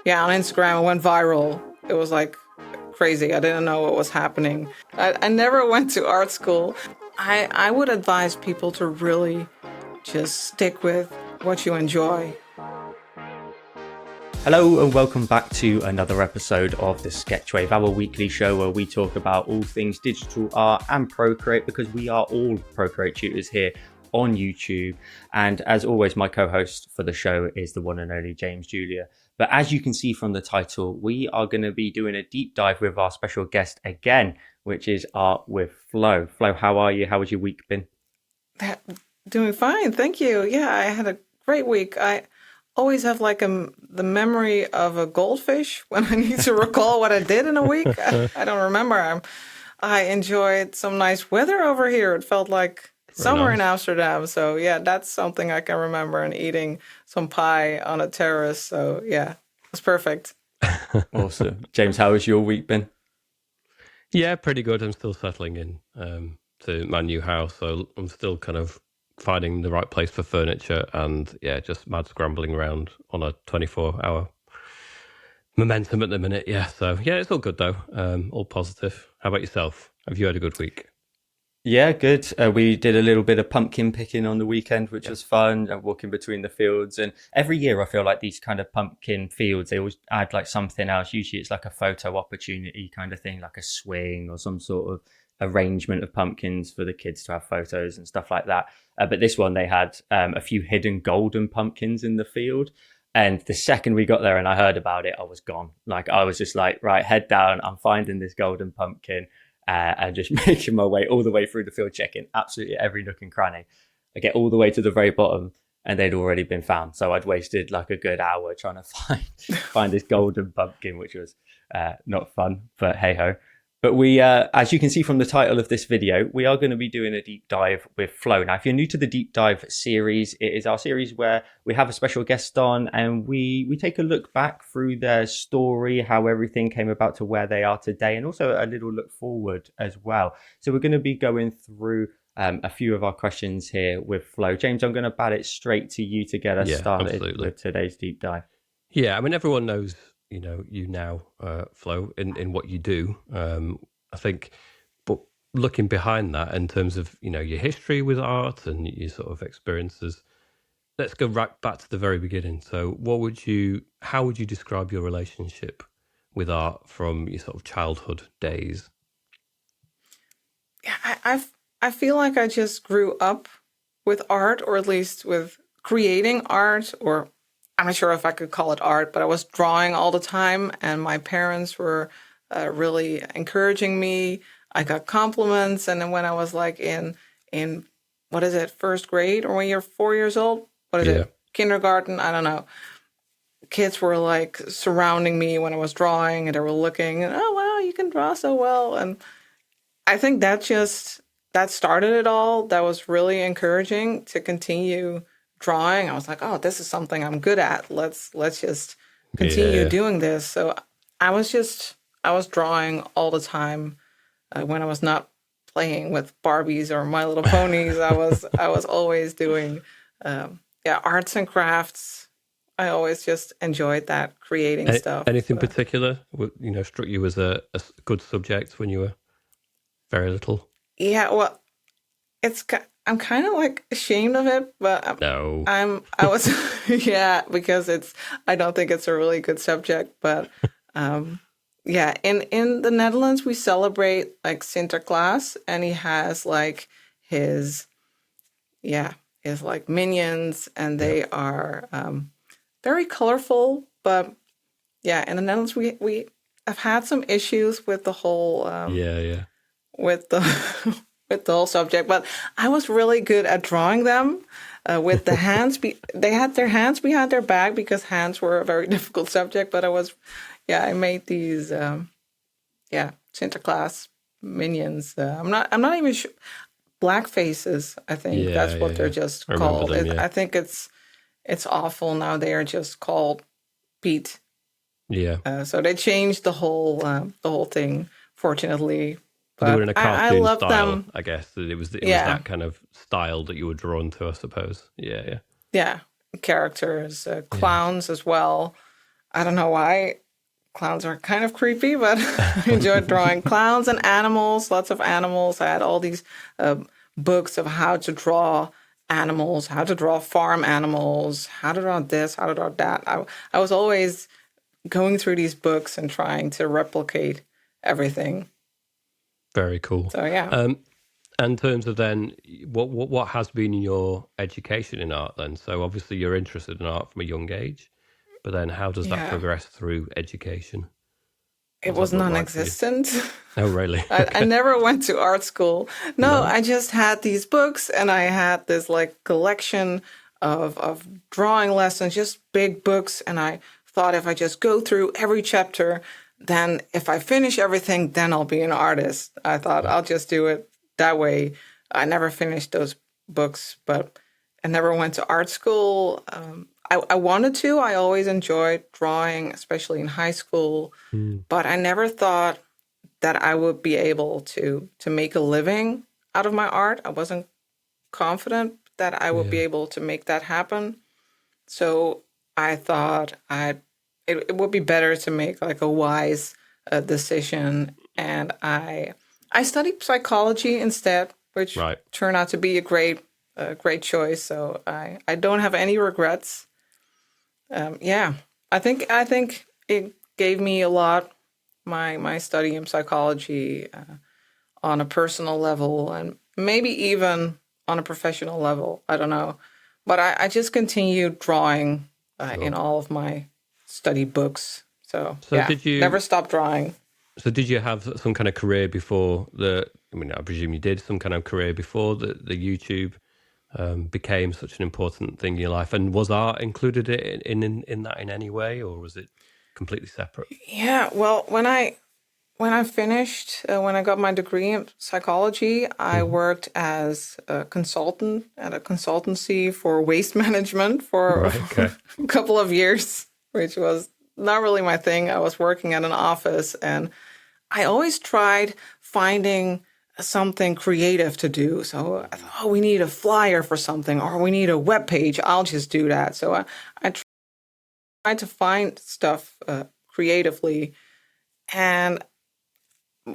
Yeah, on Instagram, it went viral. It was like crazy. I didn't know what was happening. I never went to art school. I would advise people to really just stick with what you enjoy. Hello and welcome back to another episode of the Sketchwave, our weekly show where we talk about all things digital art and Procreate, because we are all Procreate tutors here on YouTube. And as always, my co-host for the show is the one and only James Julia. But as you can see from the title, we are going to be doing a deep dive with our special guest again, which is Art with Flo. Flo, how are you? How has your week been? Doing fine, thank you. Yeah, I had a great week. I always have like the memory of a goldfish when I need to recall what I did in a week. I don't remember. I enjoyed some nice weather over here. It felt like summer in Amsterdam. So yeah, that's something I can remember, and eating some pie on a terrace. So yeah, it's perfect. Awesome. James, how has your week been? Yeah, pretty good. I'm still settling in to my new house. So I'm still kind of finding the right place for furniture, and yeah, just mad scrambling around on a 24-hour momentum at the minute. Yeah, so yeah, it's all good though. All positive. How about yourself? Have you had a good week? Yeah, good. We did a little bit of pumpkin picking on the weekend, which was fun, walking between the fields. And every year I feel like these kind of pumpkin fields, they always add like something else. Usually it's like a photo opportunity kind of thing, like a swing or some sort of arrangement of pumpkins for the kids to have photos and stuff like that. But this one, they had a few hidden golden pumpkins in the field. And the second we got there and I heard about it, I was gone. Like I was just like, right, head down. I'm finding this golden pumpkin. And just making my way all the way through the field, checking absolutely every nook and cranny. I get all the way to the very bottom and they'd already been found. So I'd wasted like a good hour trying to find this golden pumpkin, which was not fun, but hey ho. But we, as you can see from the title of this video, we are going to be doing a deep dive with Flo. Now, if you're new to the deep dive series, it is our series where we have a special guest on and we take a look back through their story, how everything came about to where they are today, and also a little look forward as well. So we're going to be going through a few of our questions here with Flo. James, I'm going to bat it straight to you to get us started with today's deep dive. Yeah, I mean, everyone knows you now, Flo, in what you do. I think, but looking behind that in terms of, your history with art and your sort of experiences, let's go right back to the very beginning. So how would you describe your relationship with art from your sort of childhood days? Yeah, I feel like I just grew up with art, or at least with creating art, or I'm not sure if I could call it art, but I was drawing all the time, and my parents were really encouraging me. I got compliments, and then when I was like in what is it, first grade, or when you're 4 years old, what is it, kindergarten? I don't know. Kids were like surrounding me when I was drawing, and they were looking, and oh wow, you can draw so well, and I think that started it all. That was really encouraging to continue drawing. I was like, oh, this is something I'm good at. Let's just continue doing this. So I was drawing all the time when I was not playing with Barbies or My Little Ponies. I was always doing arts and crafts. I always just enjoyed that, creating stuff. Anything particular, struck you as a good subject when you were very little? Yeah, well, I'm kind of like ashamed of it, but I was because I don't think it's a really good subject, but in the Netherlands we celebrate like Sinterklaas, and he has like his like minions, and they are very colorful, but in the Netherlands we have had some issues with the whole with the with the whole subject, but I was really good at drawing them with the hands. They had their hands behind their back because hands were a very difficult subject, but I made these Sinterklaas minions. I'm not even sure. Black faces, I think that's what they're just called. I think it's awful now. They are just called Pete. Yeah. So they changed the whole thing, fortunately. But they were in a cartoon I style, them. I guess. It was that kind of style that you were drawn to, I suppose. Yeah. Yeah, characters, clowns as well. I don't know why. Clowns are kind of creepy, but I enjoyed drawing clowns and animals, lots of animals. I had all these books of how to draw animals, how to draw farm animals, how to draw this, how to draw that. I was always going through these books and trying to replicate everything. Very cool. So yeah. And in terms of then, what has been your education in art then? So obviously you're interested in art from a young age, but then how does that Yeah. progress through education? It What was does that look like for you? non-existent. Oh, really? I never went to art school. No, No? I just had these books and I had this like collection of drawing lessons, just big books. And I thought if I just go through every chapter, then if I finish everything, then I'll be an artist. I thought I'll just do it that way. I never finished those books, but I never went to art school. I wanted to. I always enjoyed drawing, especially in high school. But I never thought that I would be able to make a living out of my art. I wasn't confident that I would be able to make that happen. So I thought it would be better to make like a wise decision, and I studied psychology instead, which Right. turned out to be a great choice. So I don't have any regrets. Yeah, I think it gave me a lot. My study in psychology on a personal level and maybe even on a professional level. I don't know. But I just continued drawing in all of my study books. So yeah, did you never stopped drawing. So did you have some kind of career before I mean, I presume you did some kind of career before the YouTube became such an important thing in your life? And was art included in that in any way, or was it completely separate? Yeah, well, when I finished, when I got my degree in psychology, I worked as a consultant at a consultancy for waste management for Right, okay. a couple of years, which was not really my thing. I was working at an office and I always tried finding something creative to do. So I thought, oh, we need a flyer for something or we need a web page. I'll just do that. So I tried to find stuff creatively. And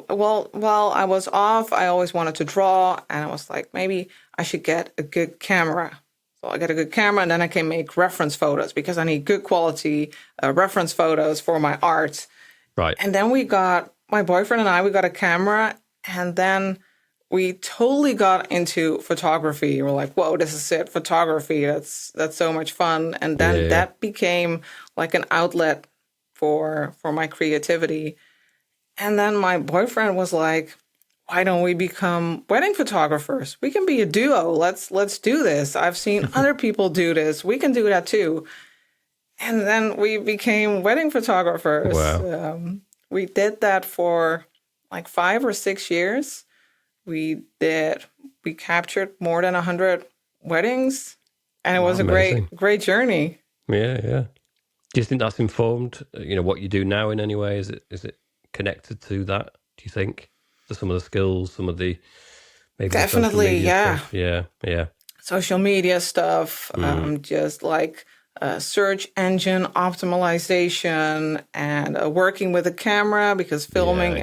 well, while I was off, I always wanted to draw, and I was like, maybe I should get a good camera. So I get a good camera, and then I can make reference photos because I need good quality reference photos for my art. Right. And then my boyfriend and I, we got a camera, and then we totally got into photography. We're like, whoa, this is it, photography. That's so much fun. And then that became like an outlet for my creativity. And then my boyfriend was like, why don't we become wedding photographers? We can be a duo. Let's do this. I've seen other people do this. We can do that too. And then we became wedding photographers. Wow. We did that for like 5 or 6 years. We captured more than 100 weddings, and it was amazing. a great journey. Yeah. Do you think that's informed, what you do now in any way? Is it connected to that, do you think? To some of the skills, some of the maybe Definitely, the social media yeah. stuff? Yeah. Social media stuff, just like search engine optimization and working with a camera, because filming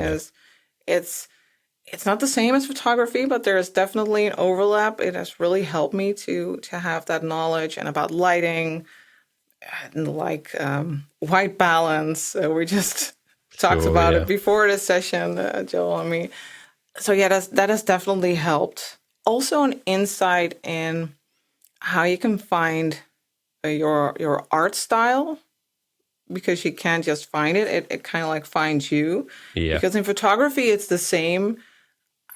it's not the same as photography, but there is definitely an overlap. It has really helped me to have that knowledge and about lighting and like white balance. We just talked about it before the session, Joel and me. So yeah, that has definitely helped. Also, an insight in how you can find your art style, because you can't just find it. It kind of like finds you. Yeah. Because in photography, it's the same.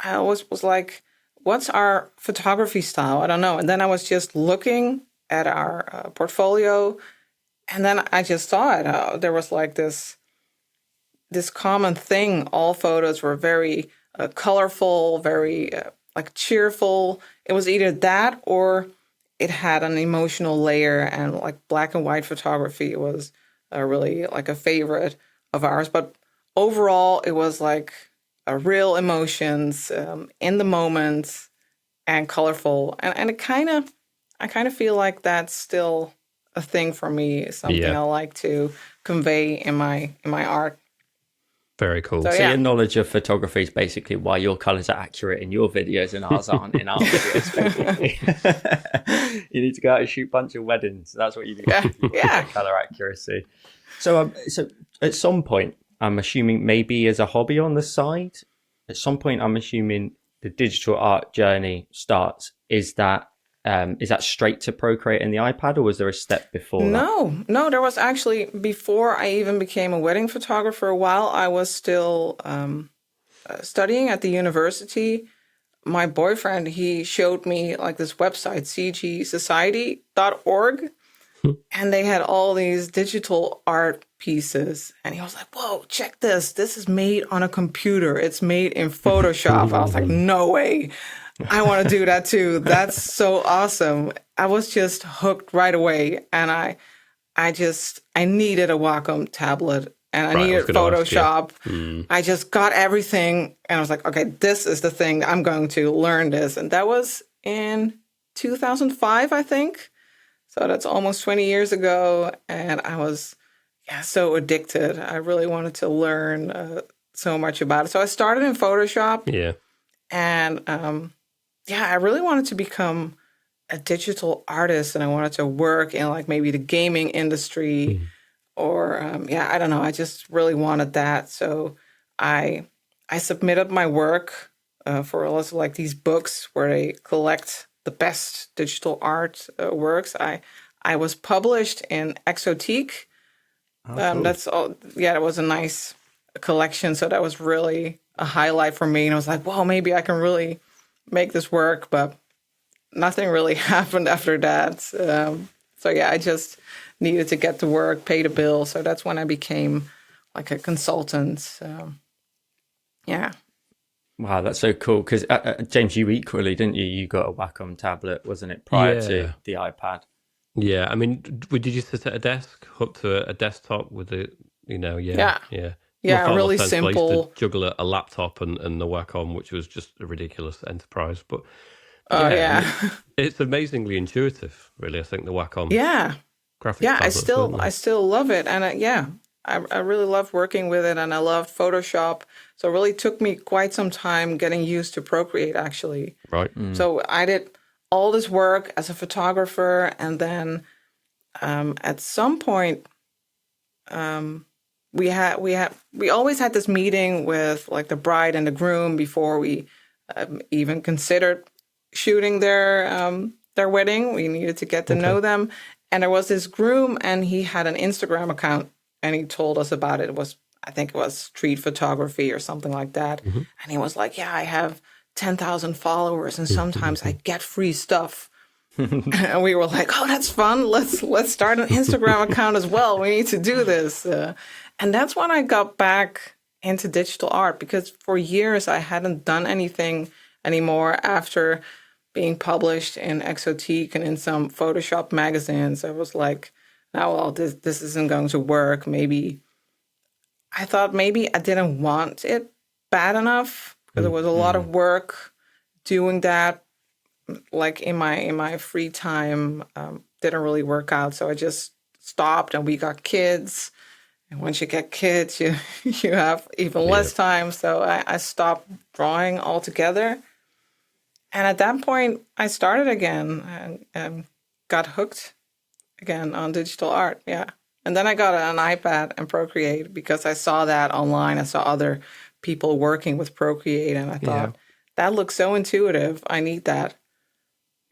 I always was like, what's our photography style? I don't know. And then I was just looking at our portfolio, and then I just saw it. There was like this common thing. All photos were very colorful, very like cheerful. It was either that or it had an emotional layer, and like black and white photography was really like a favorite of ours. But overall, it was like real emotions in the moment and colorful. And I kind of feel like that's still a thing for me, something I like to convey in my art. Very cool. So, So yeah. your knowledge of photography is basically why your colors are accurate in your videos and ours aren't in our videos, basically. You need to go out and shoot a bunch of weddings. That's what you need to do Yeah. for color accuracy. So at some point, I'm assuming maybe as a hobby on the side, at some point I'm assuming the digital art journey starts. Is that straight to Procreate in the iPad, or was there a step before that? No, there was actually, before I even became a wedding photographer, while I was still studying at the university, my boyfriend, he showed me like this website, cgsociety.org, and they had all these digital art pieces. And he was like, whoa, check this. This is made on a computer. It's made in Photoshop. I was like, no way. I want to do that too. That's so awesome. I was just hooked right away. And I needed a Wacom tablet and I needed Photoshop. I just got everything and I was like, okay, this is the thing. I'm going to learn this. And that was in 2005, I think. So that's almost 20 years ago. And I was so addicted. I really wanted to learn so much about it. So I started in Photoshop. Yeah. And I really wanted to become a digital artist, and I wanted to work in like maybe the gaming industry or I don't know. I just really wanted that. So I submitted my work for also like these books where they collect the best digital art works. I was published in Exotique. Cool. That's all. Yeah, it was a nice collection. So that was really a highlight for me. And I was like, whoa, maybe I can really make this work, but nothing really happened after that. I just needed to get to work, pay the bill. So that's when I became like a consultant. So, yeah. Wow, that's so cool. Because James, you equally, didn't you? You got a Wacom tablet, wasn't it, prior to the iPad? Yeah, I mean, did you sit at a desk, hooked to a desktop with the, Yeah, Far really more sensible. I simple. used to juggle a laptop and the Wacom, which was just a ridiculous enterprise. But it's amazingly intuitive, really. I think the Wacom. Graphics. Yeah, tablets, I still love it, and I really love working with it, and I loved Photoshop. So it really took me quite some time getting used to Procreate, actually. Right. So I did all this work as a photographer, and then at some point, we always had this meeting with like the bride and the groom before we even considered shooting their wedding. We needed to get to know them, and there was this groom, and he had an Instagram account, and he told us about it. I think it was street photography or something like that, and he was like, "Yeah, I have 10,000 followers, and sometimes I get free stuff." And we were like, "Oh, that's fun. Let's start an Instagram account as well. We need to do this." And that's when I got back into digital art, because for years I hadn't done anything anymore after being published in Exotique and in some Photoshop magazines. I was like, "No, well, this isn't going to work." I thought maybe I didn't want it bad enough because there was a lot of work doing that. Like in my free time, didn't really work out. So I just stopped, and we got kids. And once you get kids, you have even less time. So I stopped drawing altogether. And at that point, I started again and got hooked again on digital art. Yeah. And then I got an iPad and Procreate because I saw that online. I saw other people working with Procreate, and I thought, that looks so intuitive. I need that.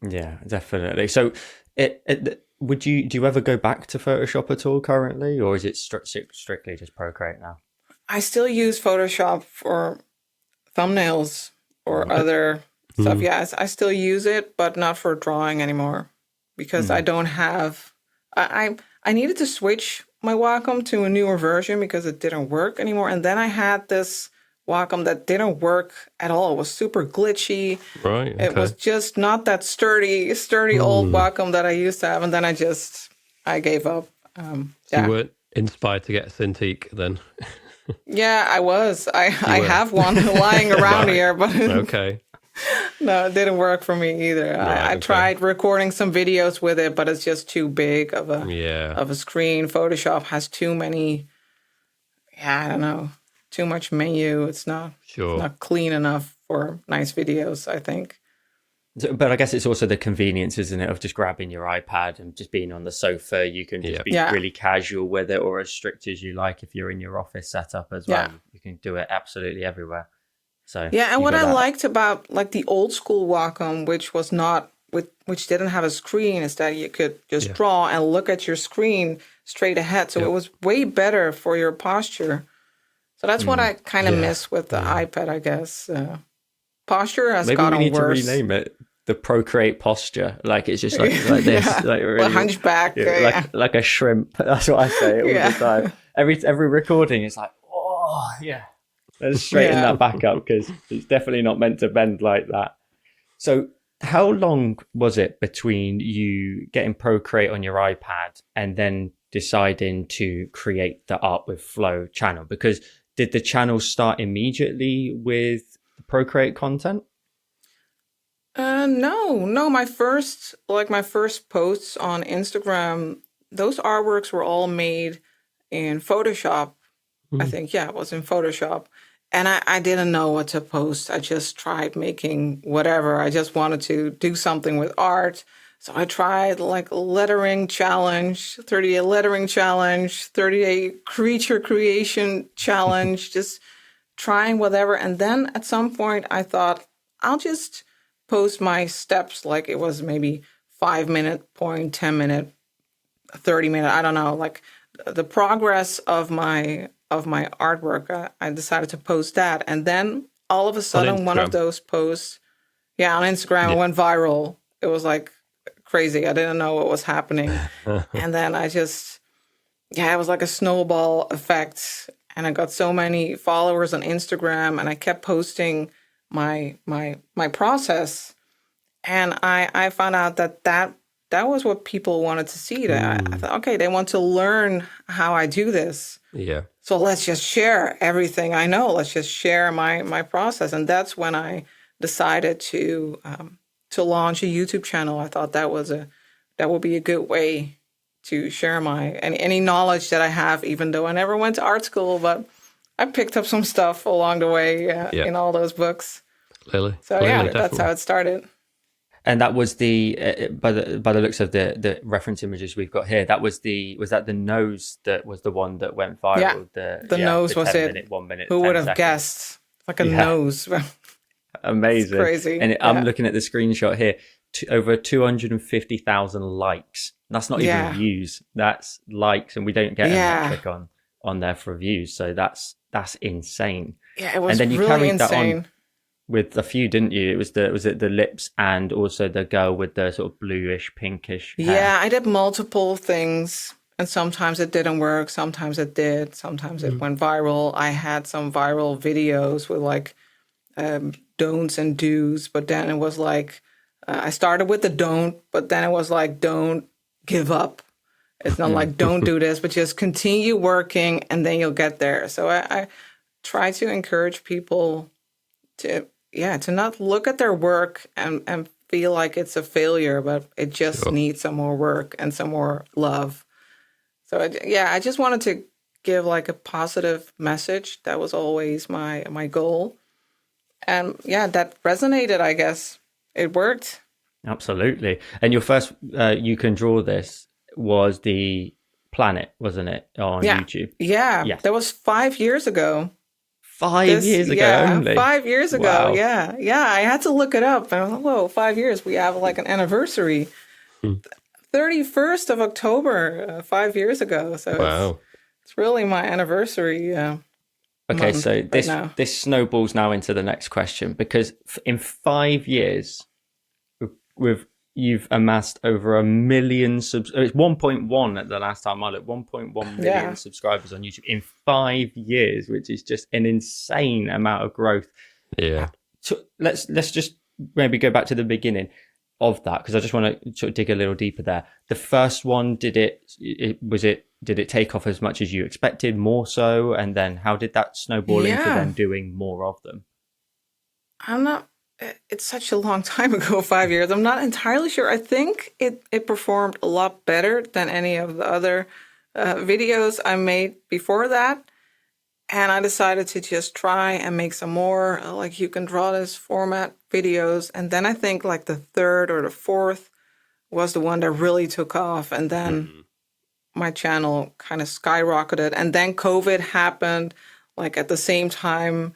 Yeah, definitely. So do you ever go back to Photoshop at all currently, or is it strictly just Procreate now? I still use Photoshop for thumbnails or other stuff. Yeah, I still use it, but not for drawing anymore because I don't have... I needed to switch my Wacom to a newer version because it didn't work anymore. And then I had this Wacom that didn't work at all. It was super glitchy. Right. Okay. It was just not that sturdy old Wacom that I used to have. And then I gave up. You weren't inspired to get a Cintiq then? Yeah, I was. I have one lying around here, but No, it didn't work for me either. Right, I okay. tried recording some videos with it, but it's just too big of Yeah, a screen. Photoshop has too many, yeah, I don't know, too much menu. It's sure. not clean enough for nice videos, I think. But I guess it's also the convenience, isn't it, of just grabbing your iPad and just being on the sofa. You can just Yeah. be Yeah. really casual with it, or as strict as you like if you're in your office setup as well. Yeah. You can do it absolutely everywhere. So Yeah, and you what got I that. liked about like the old school Wacom, which was not which didn't have a screen, is that you could just Yeah. draw and look at your screen straight ahead. So Yep. it was way better for your posture. So that's what I kind of Yeah. miss with the Yeah. iPad, I guess. Posture has Maybe we gotten need to worse. rename it the Procreate posture. Like it's just like this, Yeah. like Well, really, hunchback. yeah, Yeah. like a shrimp. That's what I say all Yeah. the time. Every recording is like, oh yeah, let's straighten Yeah. that back up because it's definitely not meant to bend like that. So how long was it between you getting Procreate on your iPad and then deciding to create the Art with Flow channel? Because did the channel start immediately with the Procreate content? No. My first posts on Instagram, those artworks were all made in Photoshop. I think, yeah, it was in Photoshop. And I didn't know what to post. I just tried making whatever. I just wanted to do something with art. So I tried like a lettering challenge, 38 lettering challenge, 38 creature creation challenge, just trying whatever. And then at some point I thought, I'll just post my steps like it was maybe 5 minute point, 10 minute, 30 minute, I don't know, like the progress of my artwork. I decided to post that, and then all of a sudden one of Instagram. those posts, yeah, on Instagram, it Yeah. went viral. It was like crazy. I didn't know what was happening. And then it was like a snowball effect, and I got so many followers on Instagram, and I kept posting my process, and I found out that was what people wanted to see. That I thought, okay, they want to learn how I do this. Yeah. So let's just share everything I know. Let's just share my process. And that's when I decided to launch a YouTube channel. I thought that would be a good way to share any knowledge that I have, even though I never went to art school, but I picked up some stuff along the way in all those books. Clearly. So Clearly, that's how it started. And that was by the looks of the reference images we've got here. Was that the nose that was the one that went viral? Yeah, the nose was 10 it. minute, 1 minute. Who 10 would have seconds. guessed? Like a Yeah. nose. Amazing, It's crazy. And Yeah. I'm looking at the screenshot here. Over 250,000 likes. That's not Yeah. even views. That's likes, and we don't get Yeah. a metric on there for views. So that's insane. Yeah, it was And then you really carried that on insane. with a few, didn't you? It was the lips and also the girl with the sort of bluish, pinkish hair. Yeah, I did multiple things, and sometimes it didn't work. Sometimes it did. Sometimes it went viral. I had some viral videos with like don'ts and do's, but then it was like I started with the don't, but then it was like don't give up. It's not like don't do this, but just continue working, and then you'll get there. So I try to encourage people to not look at their work and feel like it's a failure, but it just needs some more work and some more love. So I just wanted to give like a positive message. That was always my goal. And yeah, that resonated, I guess. It worked. Absolutely. And your first You Can Draw This was the planet, wasn't it, on YouTube? Yeah. Yes. That was 5 years ago. 5 years ago only. 5 years ago. Wow. Yeah. Yeah. I had to look it up. And I was like, whoa, 5 years. We have like an anniversary. 31st of October, 5 years ago. So Wow. it's really my anniversary. Okay, month so right now. this snowballs now into the next question, because in 5 years, you've amassed over 1 million subs. It's 1.1 at the last time I looked. 1.1 million Yeah. subscribers on YouTube in 5 years, which is just an insane amount of growth. Yeah. So let's just maybe go back to the beginning of that, because I just want to sort of dig a little deeper there. The first one, did it take off as much as you expected, more so? And then how did that snowball into Yeah. then doing more of them? I'm not it's such a long time ago, 5 years. I'm not entirely sure. I think it performed a lot better than any of the other videos I made before that. And I decided to just try and make some more like you can draw this format videos. And then I think like the third or the fourth was the one that really took off. And then my channel kind of skyrocketed. And then COVID happened like at the same time.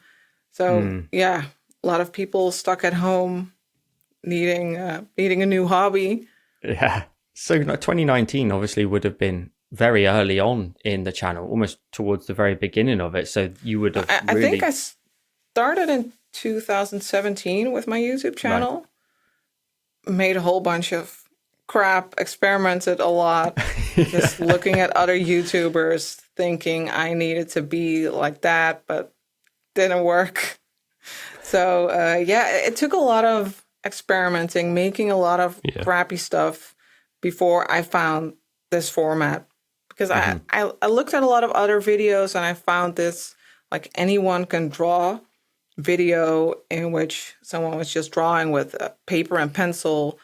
So yeah, a lot of people stuck at home needing a new hobby. Yeah. So like 2019 obviously would have been very early on in the channel, almost towards the very beginning of it. So you would have I think I started in 2017 with my YouTube channel. Right. Made a whole bunch of crap, experimented a lot, just looking at other YouTubers, thinking I needed to be like that, but didn't work. So yeah, it took a lot of experimenting, making a lot of crappy stuff before I found this format. Because I looked at a lot of other videos and I found this like anyone can draw video in which someone was just drawing with paper and pencil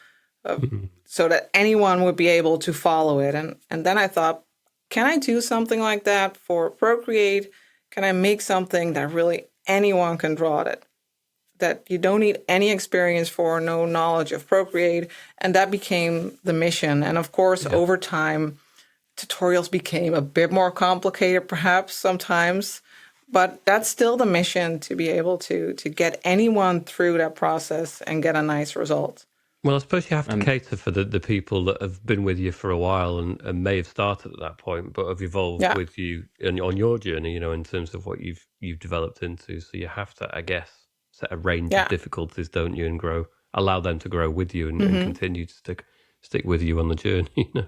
so that anyone would be able to follow it. And then I thought, can I do something like that for Procreate? Can I make something that really anyone can draw that you don't need any experience for, no knowledge of Procreate? And that became the mission. And of course, over time, tutorials became a bit more complicated, perhaps sometimes, but that's still the mission, to be able to get anyone through that process and get a nice result. Well, I suppose you have to cater for the people that have been with you for a while and may have started at that point, but have evolved with you on your journey, you know, in terms of what you've developed into. So you have to, I guess, set a range of difficulties, don't you, and allow them to grow with you and continue to stick with you on the journey, you know.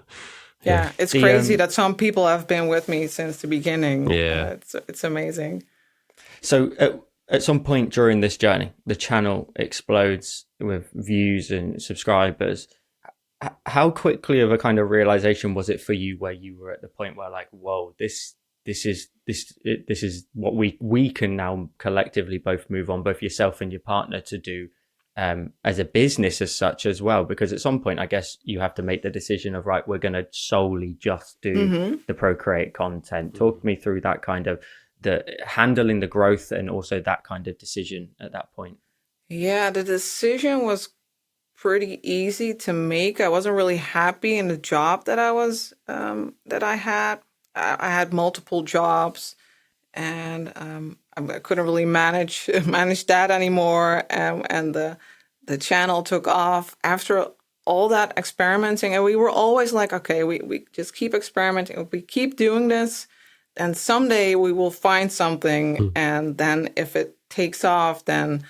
Yeah, it's crazy that some people have been with me since the beginning. Yeah. It's amazing. So at some point during this journey, the channel explodes with views and subscribers. How quickly of a kind of realization was it for you where you were at the point where like, whoa, this is what we can now collectively both move on, both yourself and your partner, to do as a business as such as well? Because at some point, I guess you have to make the decision of, right, we're going to solely just do the Procreate content. Talk me through that kind of the handling the growth and also that kind of decision at that point. Yeah, the decision was pretty easy to make. I wasn't really happy in the job that that I had. I had multiple jobs, and I couldn't really manage that anymore. And the channel took off after all that experimenting. And we were always like, okay, we just keep experimenting. We keep doing this, and someday we will find something. And then if it takes off, then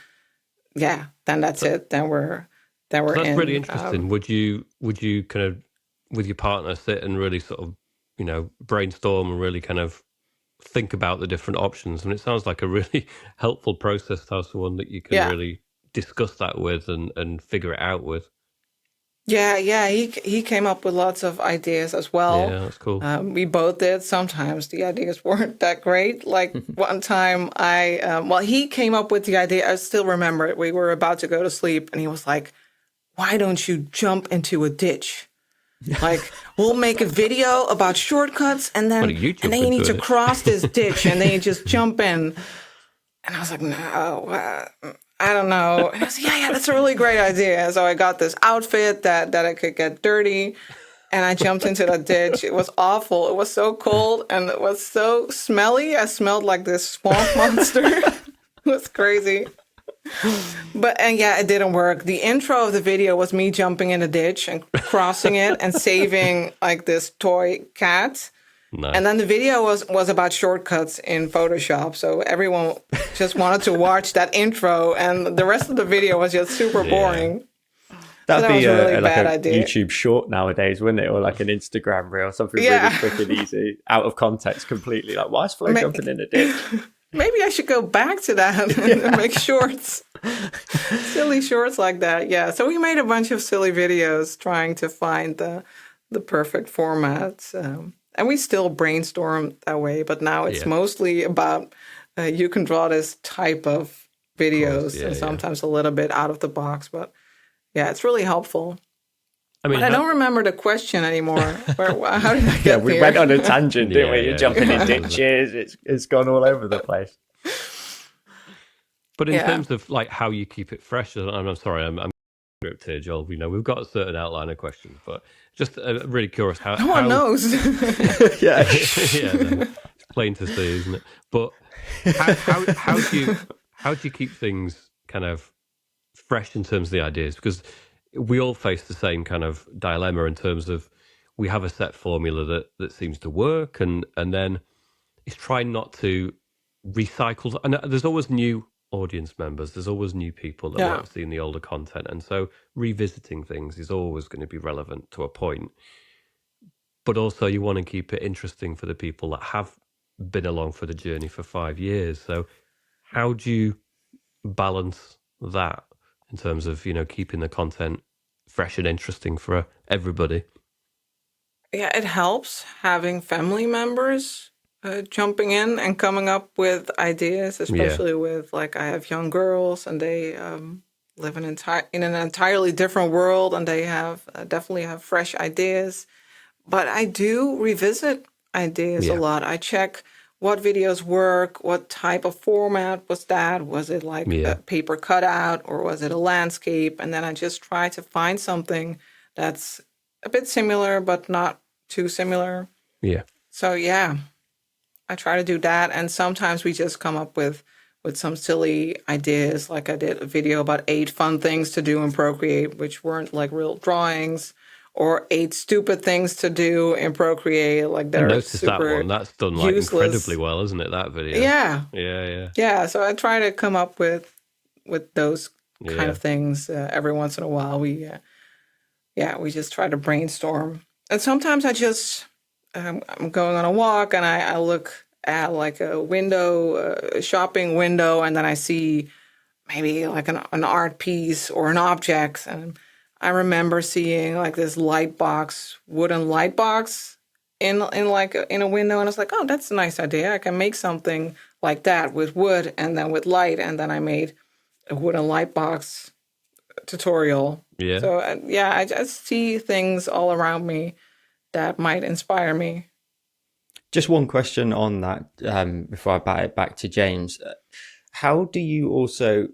that's it. Then we're that's in. Really interesting. Would you kind of, with your partner, sit and really sort of, you know, brainstorm and really kind of think about the different options? And it sounds like a really helpful process to have someone that you can really discuss that with and figure it out with. Yeah, he came up with lots of ideas as well. Yeah, that's cool. We both did. Sometimes the ideas weren't that great. Like one time he came up with the idea. I still remember it. We were about to go to sleep and he was like, why don't you jump into a ditch? Like, we'll make a video about shortcuts and then you need to cross this ditch and then you just jump in. And I was like, no, I don't know. And I was like, yeah, that's a really great idea. So I got this outfit that I could get dirty, and I jumped into the ditch. It was awful. It was so cold and it was so smelly. I smelled like this swamp monster. It was crazy. It didn't work. The intro of the video was me jumping in a ditch and crossing it and saving like this toy cat. Nice. And then the video was about shortcuts in Photoshop. So everyone just wanted to watch that intro, and the rest of the video was just super boring. That'd be a really like bad a idea. YouTube short nowadays, wouldn't it? Or like an Instagram reel, something really quick and easy, out of context completely. Like, why is Flo jumping in a ditch? Maybe I should go back to that and make shorts. Silly shorts like that. Yeah. So we made a bunch of silly videos trying to find the perfect format. And we still brainstorm that way, but now it's mostly about you can draw this type of videos yeah, and yeah. sometimes a little bit out of the box. But yeah, it's really helpful. I mean, But I don't remember the question anymore. How did I get Yeah, we there? went on a tangent, didn't we? Yeah, You're yeah, jumping in yeah. ditches. It's gone all over the place. But in Yeah. terms of like how you keep it fresh, and I'm sorry, I'm script here, Joel. We know we've got a certain outline of questions, but just really curious how No one knows. Yeah. yeah, no, it's plain to see, isn't it? But how do you keep things kind of fresh in terms of the ideas? Because we all face the same kind of dilemma in terms of we have a set formula that seems to work, and then it's trying not to recycle. And there's always new audience members. There's always new people that Yeah. won't have seen the older content, and so revisiting things is always going to be relevant to a point. But also, you want to keep it interesting for the people that have been along for the journey for 5 years. So, how do you balance that in terms of keeping the content fresh and interesting for everybody? Yeah, it helps having family members jumping in and coming up with ideas, Yeah, especially with like I have young girls and they live in an entirely different world and they have definitely have fresh ideas. But I do revisit ideas a yeah, lot. I check what videos work, what type of format was that? Was it like a yeah, paper cutout or was it a landscape? And then I just try to find something that's a bit similar but not too similar. yeah, So yeah, I try to do that. And sometimes we just come up with some silly ideas. Like I did a video about 8 fun things to do in Procreate, which weren't like real drawings, or 8 stupid things to do in Procreate. Like I they're noticed that super one. That's done like incredibly useless. well, isn't it? That video. Yeah. Yeah, Yeah. So I try to come up with those yeah, kind yeah, of things every once in a while. We just try to brainstorm. And sometimes I'm going on a walk and I look at like a window, a shopping window, and then I see maybe like an art piece or an object. And I remember seeing like this wooden light box in a window, and I was like, oh, that's a nice idea. I can make something like that with wood and then with light, and then I made a wooden light box tutorial. yeah. So yeah, I just see things all around me that might inspire me. Just one question on that before I bat it back to James. How do you also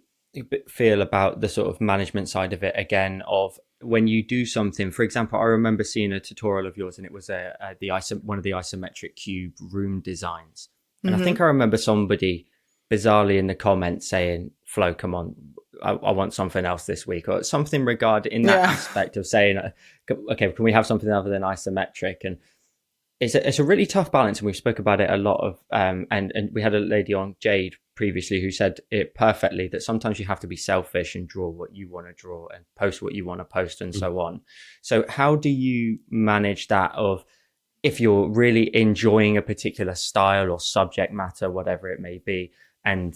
feel about the sort of management side of it again, of when you do something? For example, I remember seeing a tutorial of yours and it was one of the isometric cube room designs. And I think I remember somebody bizarrely in the comments saying, Flo, come on, I want something else this week, or something regarding in that aspect of saying, okay, can we have something other than isometric? And it's a really tough balance, and we spoke about it a lot of and we had a lady on, Jade, previously, who said it perfectly, that sometimes you have to be selfish and draw what you want to draw and post what you want to post and so on. So how do you manage that, of if you're really enjoying a particular style or subject matter, whatever it may be, and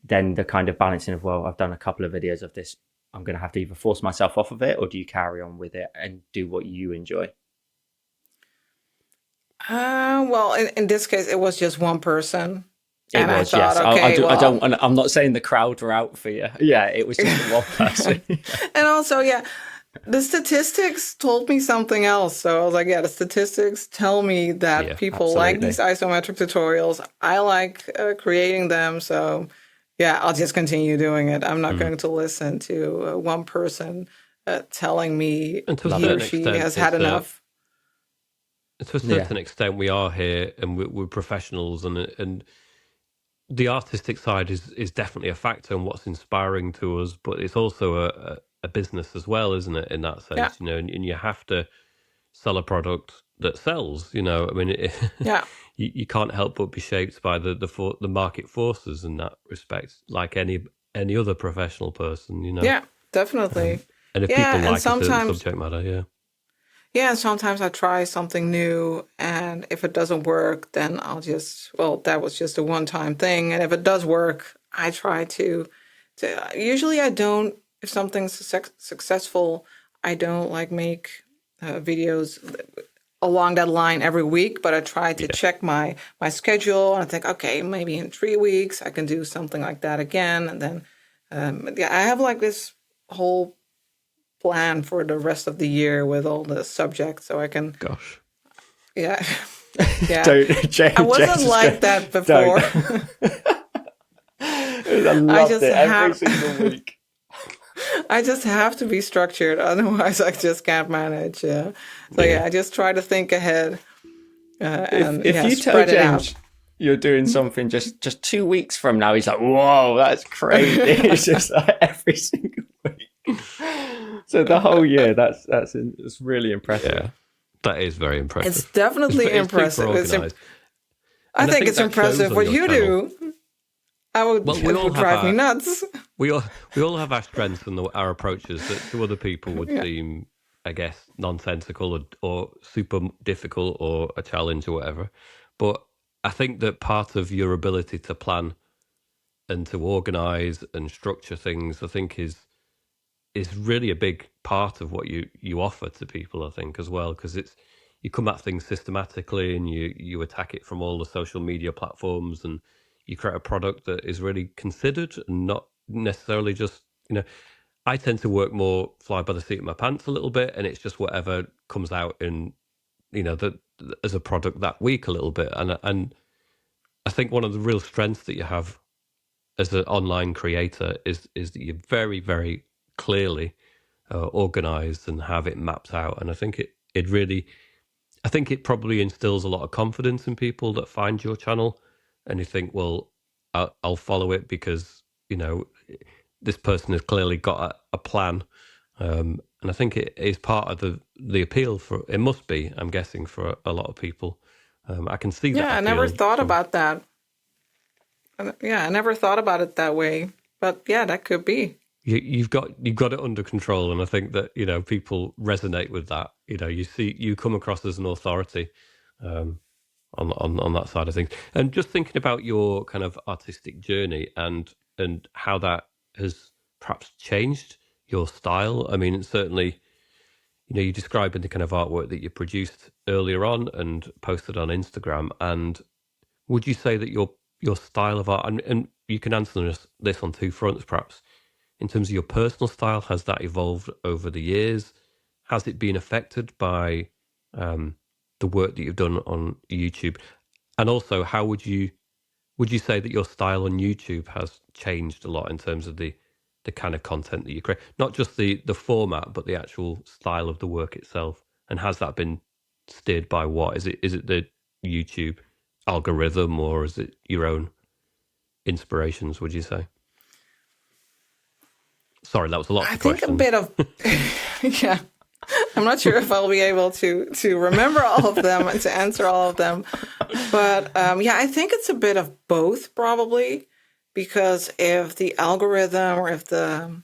then the kind of balancing of, well, I've done a couple of videos of this, I'm going to have to either force myself off of it, or do you carry on with it and do what you enjoy? Well, in this case, it was just one person. It And was, I yes. thought, okay, I well, don't. I'm not saying the crowd were out for you. Yeah, it was just one person. and also, yeah, the statistics told me something else. So I was like, yeah, the statistics tell me that Yeah, people like absolutely. these isometric tutorials. I like creating them. So yeah, I'll just continue doing it. I'm not going to listen to one person telling me And to a he or certain she extent, has had enough. to a certain extent, we are here and we're professionals, and the artistic side is definitely a factor in what's inspiring to us, but it's also a business as well, isn't it? In that Yeah, sense, and you have to sell a product that sells. I mean, yeah, you can't help but be shaped by the market forces in that respect, like any other professional person. yeah, definitely. And if people Yeah, and like a certain sometimes subject matter, yeah, Yeah, sometimes I try something new, and if it doesn't work, then well, that was just a one-time thing. And if it does work, I try usually I don't, if something's successful, I don't like make videos along that line every week, but I try to check my schedule, and I think, okay, maybe in 3 weeks I can do something like that again, and then I have like this whole plan for the rest of the year with all the subjects, so I can. Gosh. Yeah, yeah. Don't, I wasn't like that before. I loved it every single week. I just have to be structured, otherwise I just can't manage. Yeah. So I just try to think ahead. And if you tell spread it James out. you're doing something just 2 weeks from now, he's like, "Whoa, that's crazy!" It's just like every single week. So the whole year, it's really impressive. Yeah, that is very impressive. It's definitely impressive. I think it's impressive what you do. It would drive me nuts. We all have our strengths and our approaches that to other people would seem, I guess, nonsensical or super difficult or a challenge or whatever. But I think that part of your ability to plan and to organize and structure things, I think, is really a big part of what you offer to people, I think, as well, because you come at things systematically and you attack it from all the social media platforms, and you create a product that is really considered and not necessarily just, I tend to work more fly by the seat of my pants a little bit, and it's just whatever comes out in, as a product that week a little bit. And I think one of the real strengths that you have as an online creator is that you're very, very clearly organized and have it mapped out. And I think it probably instills a lot of confidence in people that find your channel, and you think, well, I'll follow it because this person has clearly got a plan, and I think it is part of the appeal for it. Must be, I'm guessing, for a lot of people. I can see that. Yeah, I never thought about that. Yeah, I never thought about it that way. But yeah, that could be. You've got it under control, and I think that people resonate with that. You come across as an authority on that side of things. And just thinking about your kind of artistic journey and how that has perhaps changed your style. I mean, certainly, you describing the kind of artwork that you produced earlier on and posted on Instagram. And would you say that your style of art, and you can answer this on two fronts, perhaps, in terms of your personal style, has that evolved over the years? Has it been affected by the work that you've done on YouTube? And also, how would you say that your style on YouTube has changed a lot in terms of the kind of content that you create? Not just the format, but the actual style of the work itself. And has that been steered by what? Is it the YouTube algorithm, or is it your own inspirations, would you say? Sorry, that was a lot of questions. I think a bit of, yeah. I'm not sure if I'll be able to remember all of them and to answer all of them. But I think it's a bit of both, probably, because if the algorithm or if the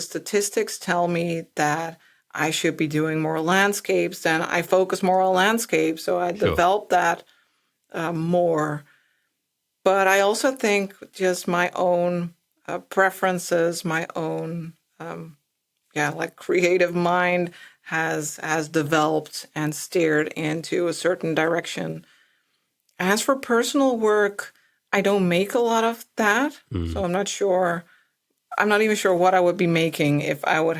statistics tell me that I should be doing more landscapes, then I focus more on landscapes. So I develop that more. But I also think just my own preferences, my own like creative mind has developed and steered into a certain direction. As for personal work, I don't make a lot of that, so I'm not even sure what I would be making if I would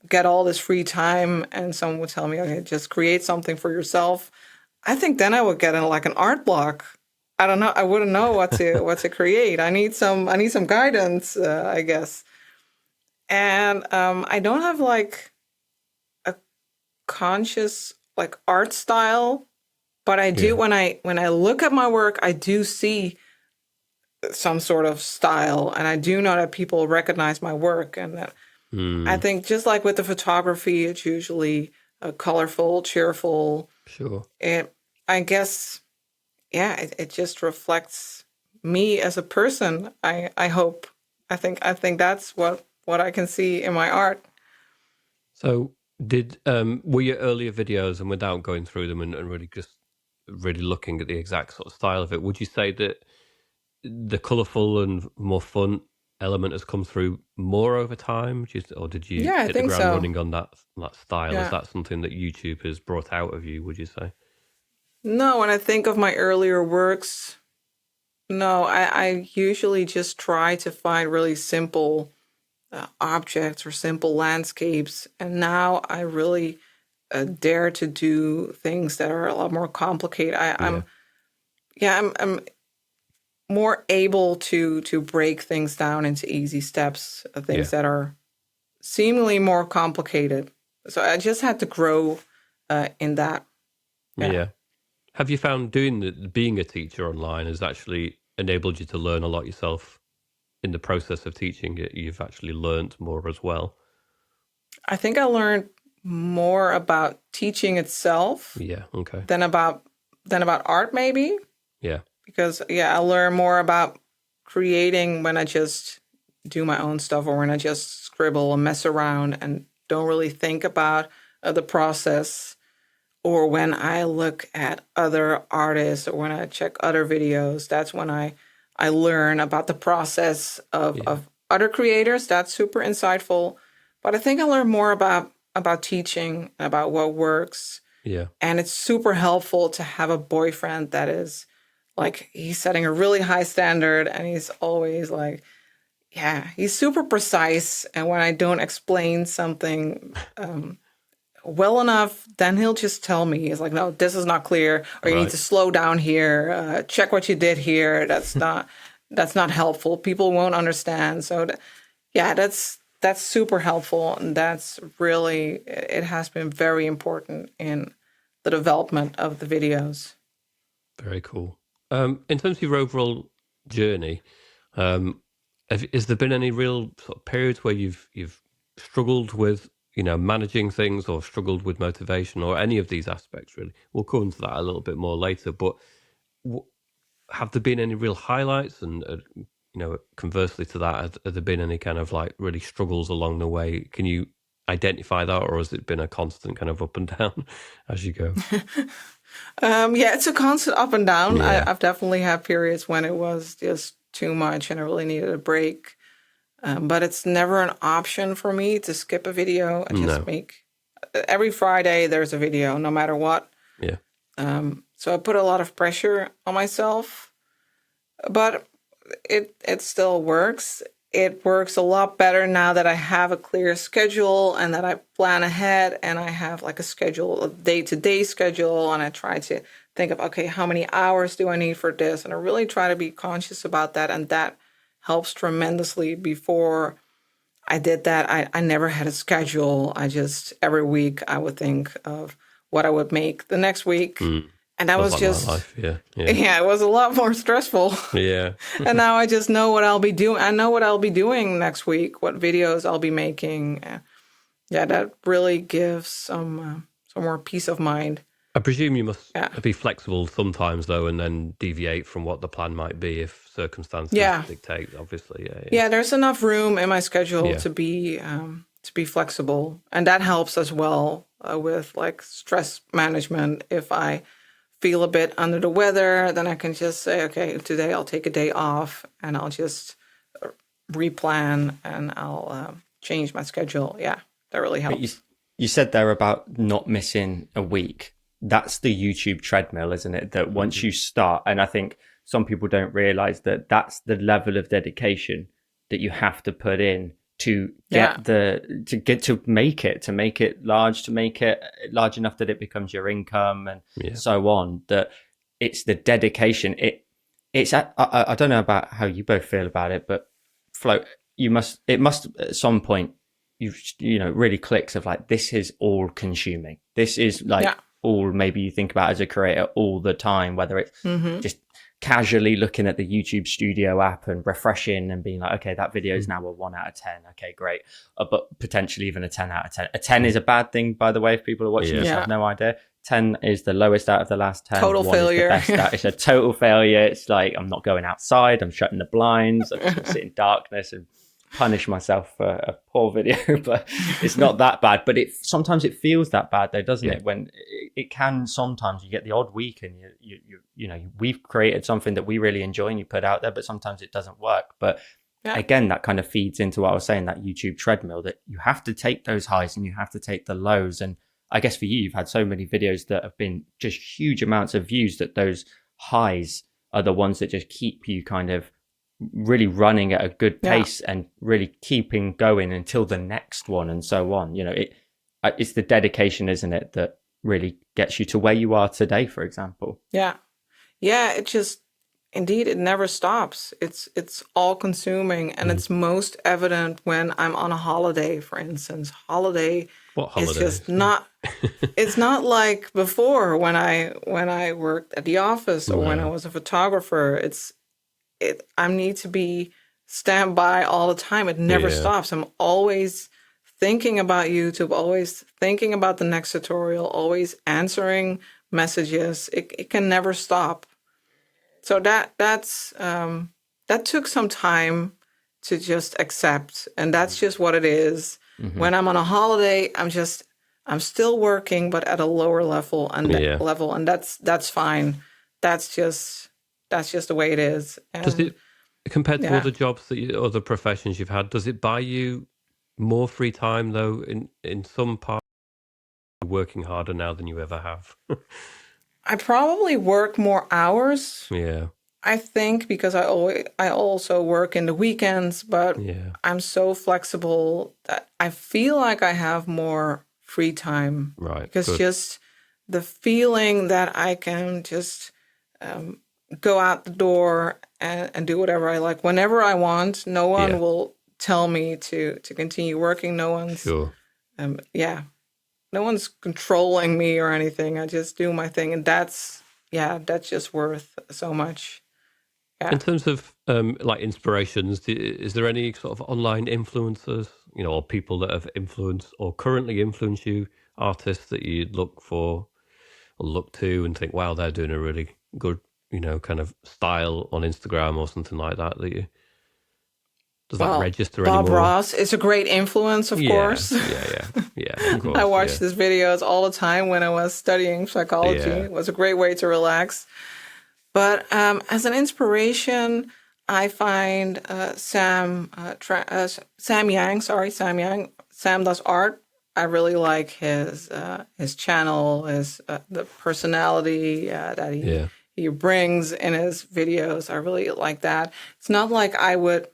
get all this free time and someone would tell me, okay, just create something for yourself. I think then I would get in like an art block. I don't know. I wouldn't know what to create. I need some guidance, I guess. And I don't have like a conscious like art style, but I do when I look at my work, I do see some sort of style, and I do know that people recognize my work, and that I think just like with the photography, it's usually colorful, cheerful. Sure. I guess, it just reflects me as a person. I hope. I think that's what I can see in my art. So were your earlier videos, and without going through them and really looking at the exact sort of style of it, would you say that the colourful and more fun element has come through more over time? Or did you Yeah, I hit the think ground so. running on that style? Is Yeah. that something that YouTube has brought out of you, would you say? No, when I think of my earlier works, no, I usually just try to find really simple objects or simple landscapes. And now I really dare to do things that are a lot more complicated. Yeah. I'm more able to break things down into easy steps, Yeah. things that are seemingly more complicated. So I just had to grow in that. Yeah. Yeah. Have you found being a teacher online has actually enabled you to learn a lot yourself in the process of teaching it? You've actually learned more as well. I think I learned more about teaching itself Yeah. Okay. than about art maybe, Yeah. because yeah, I learn more about creating when I just do my own stuff or when I just scribble and mess around and don't really think about the process, or when I look at other artists or when I check other videos. That's when I learn about the process Yeah. of other creators. That's super insightful. But I think I learned more about teaching, about what works. Yeah. And it's super helpful to have a boyfriend that is like, he's setting a really high standard and he's always like, yeah, he's super precise. And when I don't explain something well enough, then he'll just tell me. He's like, no, this is not clear, or you need Right. to slow down here. Check what you did here. That's not helpful. People won't understand. So, yeah, that's super helpful, and that's really, it has been very important in the development of the videos. Very cool. In terms of your overall journey, um, has there been any real sort of periods where you've struggled with managing things, or struggled with motivation, or any of these aspects? Really, we'll come into that a little bit more later. But w- have there been any real highlights? And conversely to that, have there been any kind of like really struggles along the way? Can you identify that, or has it been a constant kind of up and down as you go? Yeah, it's a constant up and down. Yeah. I've definitely had periods when it was just too much and I really needed a break. But it's never an option for me to skip a video. I just No. make every Friday there's a video, no matter what. Yeah. So I put a lot of pressure on myself, but it still works. It works a lot better now that I have a clear schedule and that I plan ahead and I have like a schedule, a day-to-day schedule, and I try to think of, okay, how many hours do I need for this? And I really try to be conscious about that, and that helps tremendously. Before I did that, I never had a schedule. I just, every week I would think of what I would make the next week. And that was Like my just, life. Yeah. yeah, it was a lot more stressful. Yeah. And now I just know what I'll be doing. I know what I'll be doing next week, what videos I'll be making. Yeah, that really gives some more peace of mind. I presume you must Yeah. be flexible sometimes, though, and then deviate from what the plan might be if circumstances Yeah. dictate. Obviously, yeah. Yeah, there's enough room in my schedule Yeah. to be flexible, and that helps as well with like stress management. If I feel a bit under the weather, then I can just say, okay, today I'll take a day off and I'll just replan and I'll change my schedule. Yeah, that really helps. You said there about not missing a week. That's the YouTube treadmill, isn't it? That once you start, and I think some people don't realize that that's the level of dedication that you have to put in to get to make it large, to make it large enough that it becomes your income and so on. That it's the dedication. I don't know about how you both feel about it, but Flo, it must at some point you know really clicks of like, this is all consuming. This is like all maybe you think about as a creator all the time, whether it's just casually looking at the YouTube Studio app and refreshing and being like, okay, that video is now a 1 out of 10. Okay, great. But potentially even a 10 out of 10. A 10 is a bad thing, by the way, if people are watching this have no idea. 10 is the lowest out of the last 10. Total failure. Is the best it's a total failure. It's like, I'm not going outside. I'm shutting the blinds. I'm just going to sit in darkness and punish myself for a poor video. But it's not that bad. But sometimes it feels that bad though, doesn't it? When it can, sometimes you get the odd week and you know, we've created something that we really enjoy and you put out there, but sometimes it doesn't work. But Yeah. again, that kind of feeds into what I was saying, that YouTube treadmill, that you have to take those highs and you have to take the lows. And I guess for you, you've had so many videos that have been just huge amounts of views, that those highs are the ones that just keep you kind of really running at a good pace and really keeping going until the next one and so on. You know, it's the dedication, isn't it, that really gets you to where you are today, for example. Yeah. Yeah. It just, indeed, it never stops. It's all consuming, and it's most evident when I'm on a holiday, for instance. What It's holiday? just not, it's not like before when I worked at the office or when I was a photographer. I need to be standby all the time. It never stops. I'm always thinking about YouTube, always thinking about the next tutorial, always answering messages. It can never stop. So that took some time to just accept, and that's just what it is. When I'm on a holiday, I'm still working, but at a lower level, and that's fine. That's just the way it is. And Does it, compared to other jobs other professions you've had, does it buy you more free time though? In some parts, you're working harder now than you ever have. I probably work more hours. Yeah. I think because I also work in the weekends, but I'm so flexible that I feel like I have more free time. Right. Because just the feeling that I can just go out the door and do whatever I like whenever I want. No one will tell me to continue working. No one's no one's controlling me or anything. I just do my thing, and that's just worth so much. Yeah. In terms of like inspirations, is there any sort of online influencers, or people that have influenced or currently influence you, artists that you look for or look to and think, wow, they're doing a really good, kind of style on Instagram or something like that? Does that register Bob anymore? Ross is a great influence, of course. Yeah, of course. I watched his videos all the time when I was studying psychology. It was a great way to relax. But as an inspiration, I find Sam Yang. Sam does art. I really like his channel, the personality that he brings in his videos. I really like that. It's not like I would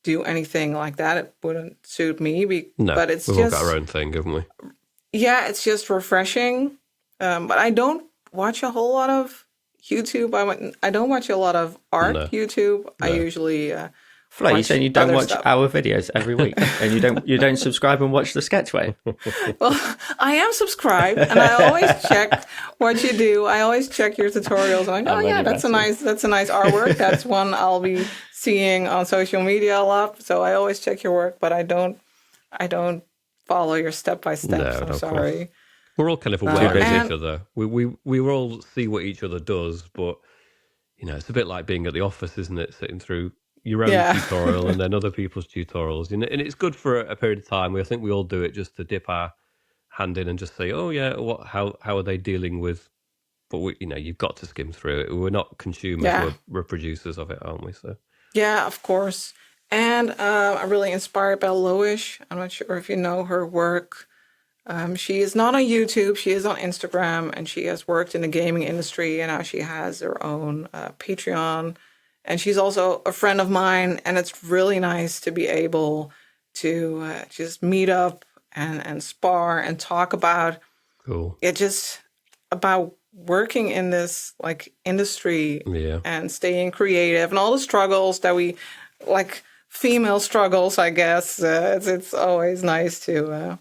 do anything like that. It wouldn't suit me. But it's we've just all got our own thing, haven't we? Yeah, it's just refreshing. But I don't watch a whole lot of YouTube. I don't watch a lot of art YouTube. No. I usually Flo, you saying you don't watch our videos every week, and you don't subscribe and watch the Sketchway? Well, I am subscribed, and I always check what you do. I always check your tutorials, and I go, that's a nice artwork. That's one I'll be seeing on social media a lot. So I always check your work, but I don't follow your step by steps. I'm sorry. We're all kind of aware of each other. We all see what each other does, but it's a bit like being at the office, isn't it? Sitting through your own tutorial and then other people's tutorials, and it's good for a period of time. I think we all do it just to dip our hand in and just say, oh yeah, how are they dealing with? But you've got to skim through it. We're not consumers, we're producers of it, aren't we? So yeah, of course. And I'm really inspired by Loish. I'm not sure if you know her work. She is not on YouTube. She is on Instagram, and she has worked in the gaming industry, and now she has her own Patreon. And she's also a friend of mine, and it's really nice to be able to just meet up and spar and talk about it, just about working in this industry and staying creative and all the struggles that we female struggles, I guess. It's always nice to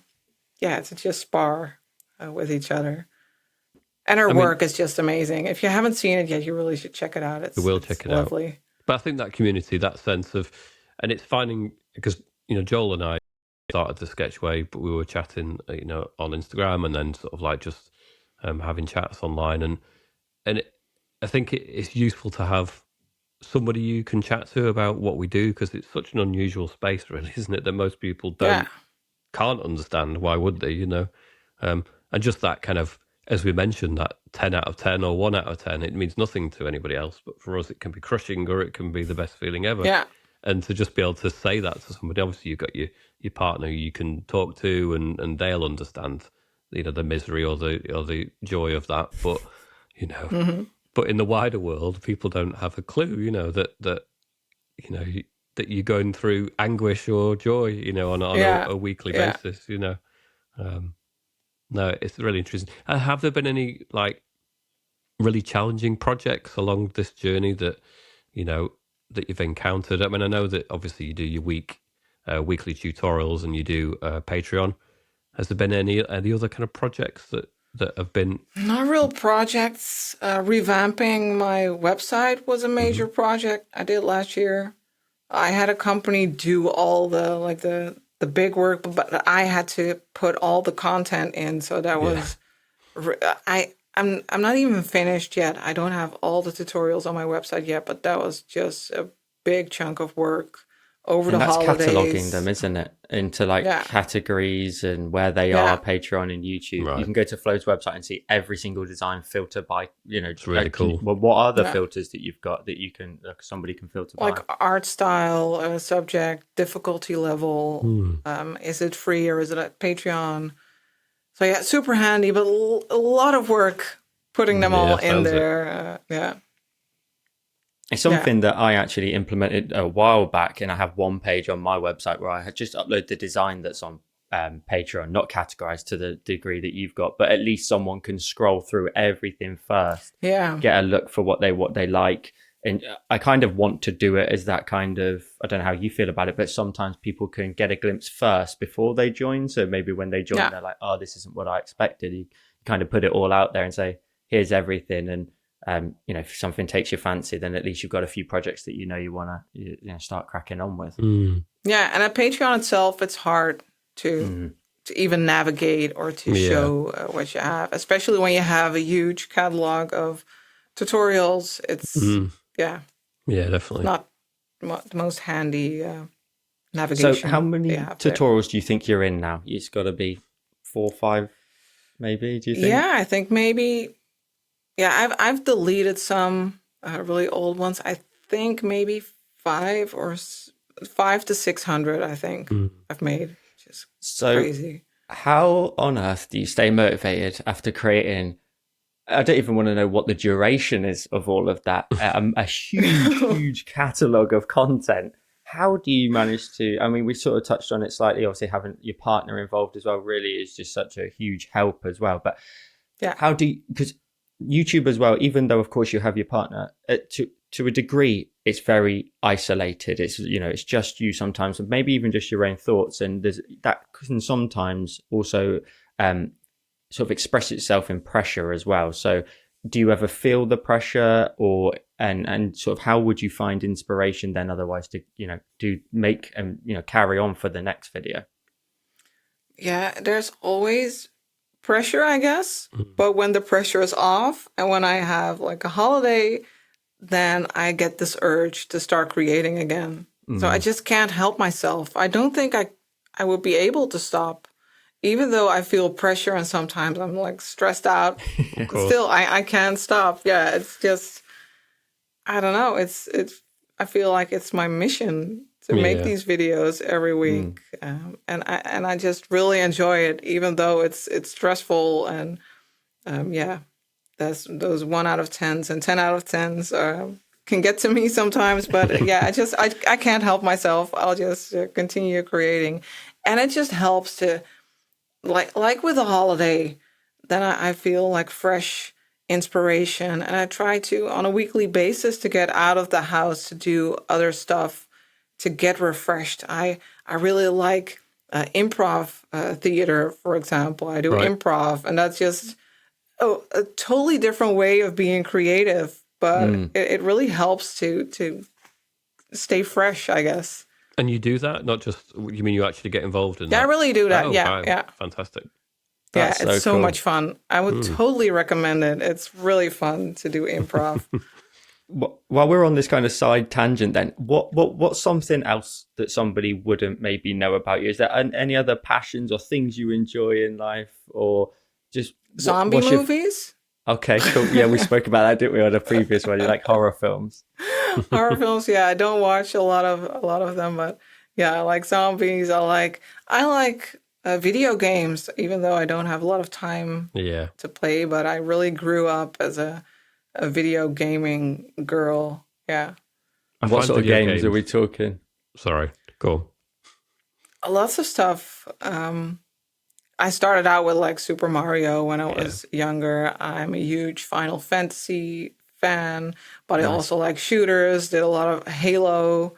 just spar with each other. And her work is just amazing. If you haven't seen it yet, you really should check it out. It's lovely. Out. But I think that community, that sense of, and it's finding, because, Joel and I started the Sketchway, but we were chatting, on Instagram, and then sort of just having chats online. I think it's useful to have somebody you can chat to about what we do, because it's such an unusual space, really, isn't it? That most people can't understand. Why would they, and just that kind of, as we mentioned, that 10 out of 10 or 1 out of 10, it means nothing to anybody else. But for us, it can be crushing, or it can be the best feeling ever. Yeah. and to just be able to say that to somebody. Obviously, you've got your partner who you can talk to, and they'll understand, the misery or the joy of that. But but in the wider world, people don't have a clue. That that you're going through anguish or joy. On Yeah. a weekly Yeah. basis. No, it's really interesting. Have there been any really challenging projects along this journey that that you've encountered? I mean, I know that obviously you do your weekly tutorials and you do Patreon. Has there been any other kind of projects that have been? Not real projects. Revamping my website was a major project I did last year. I had a company do all the big work, but I had to put all the content in. So that was I'm not even finished yet. I don't have all the tutorials on my website yet, but that was just a big chunk of work over And the that's holidays. cataloging them, isn't it? Into categories and where they are, Patreon and YouTube. Right. You can go to Flo's website and see every single design filter by, It's really cool. Well, what are the filters that you've got that you can, somebody can filter by? Like art style, subject, difficulty level. Is it free or is it at Patreon? So yeah, super handy, but a lot of work putting them all in there. It's something that I actually implemented a while back, and I have one page on my website where I had just upload the design that's on Patreon, not categorized to the degree that you've got, but at least someone can scroll through everything first, get a look for what they like. And I kind of want to do it as that kind of, I don't know how you feel about it, but sometimes people can get a glimpse first before they join. So maybe when they join, they're like, oh, this isn't what I expected. You kind of put it all out there and say, here's everything. And if something takes your fancy, then at least you've got a few projects that you want to start cracking on with. Yeah, and at Patreon itself, it's hard to even navigate or to show what you have, especially when you have a huge catalog of tutorials. It's definitely not the most handy navigation. So how many tutorials do you think you're in now? It's got to be 4 or 5, maybe. Do you think? Yeah, I think maybe. Yeah, I've deleted some really old ones. I think maybe 5 to 600. I think I've made. Just crazy. How on earth do you stay motivated after creating? I don't even want to know what the duration is of all of that. A huge catalogue of content. How do you manage to? I mean, we sort of touched on it slightly. Obviously, having your partner involved as well really is just such a huge help as well. But how do you? Because YouTube as well, even though of course you have your partner, to a degree, it's very isolated. It's it's just you sometimes, and maybe even just your own thoughts, and that can sometimes also sort of express itself in pressure as well. So, do you ever feel the pressure, or and sort of how would you find inspiration then otherwise to do make and carry on for the next video? Yeah, there's always pressure, I guess. But when the pressure is off and when I have like a holiday, then I get this urge to start creating again. So I just can't help myself. I don't think I would be able to stop, even though I feel pressure and sometimes I'm like stressed out. Still, I can't stop. Yeah, it's just, I don't know. It's I feel like it's my mission to make these videos every week, and I just really enjoy it, even though it's stressful and that's those 1 out of 10s and 10 out of 10s can get to me sometimes. But I can't help myself. I'll just continue creating, and it just helps to like with a holiday. Then I feel like fresh inspiration, and I try to on a weekly basis to get out of the house to do other stuff to get refreshed. I really like improv theater, for example. I do improv, and that's just a totally different way of being creative, but it really helps to stay fresh, I guess. And you do that? Not just, you mean you actually get involved in that? Yeah, I really do that. Oh, Yeah. Fantastic. That's it's so cool. much fun. I would totally recommend it. It's really fun to do improv. While we're on this kind of side tangent, then what's something else that somebody wouldn't maybe know about you? Is there any other passions or things you enjoy in life, or just Zombie movies? Okay, cool. Yeah, we spoke about that, didn't we, on a previous one? You like horror films. Horror films, yeah, I don't watch a lot of them, but yeah, I like zombies. I like video games, even though I don't have a lot of time Yeah. to play. But I really grew up as a video gaming girl. Yeah, I What find sort of video games are we talking? Sorry, go lots of stuff. I started out with like Super Mario when I was younger. I'm a huge Final Fantasy fan, but I Nice. also like shooters. Did a lot of Halo.